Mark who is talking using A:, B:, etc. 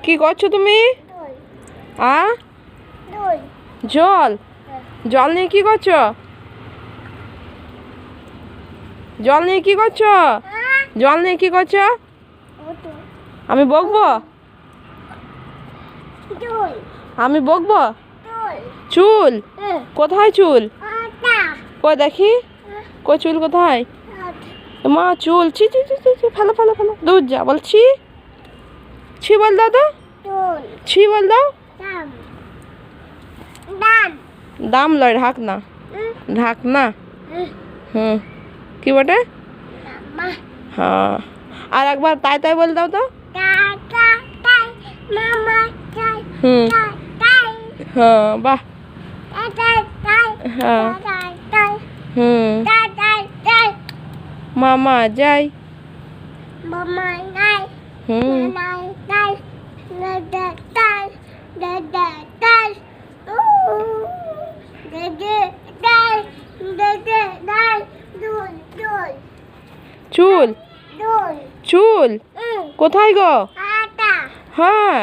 A: কি করছো তুমি? জল জল নিয়ে কি করছো? জল নিয়ে কি করছো? জল নিয়ে কি করছো? আমি বকবো? আমি বকবো? চুল কোথায়? চুল কই দেখি, কই চুল কোথায়? মা চুল ছি ছি ছি ছি, ফেলো ফেলো ফেলো, দূর যা বলছি। ছি বল দাও তো, ছি বল দাও। দাম লয়, ঢাক না, ঢাক না। কি বটে? হ্যাঁ, আর একবার তাই তাই বল দাও তো। হ্যাঁ বাহ, হ্যাঁ মামা যাই। চুল চুল কোথায় গো? হ্যাঁ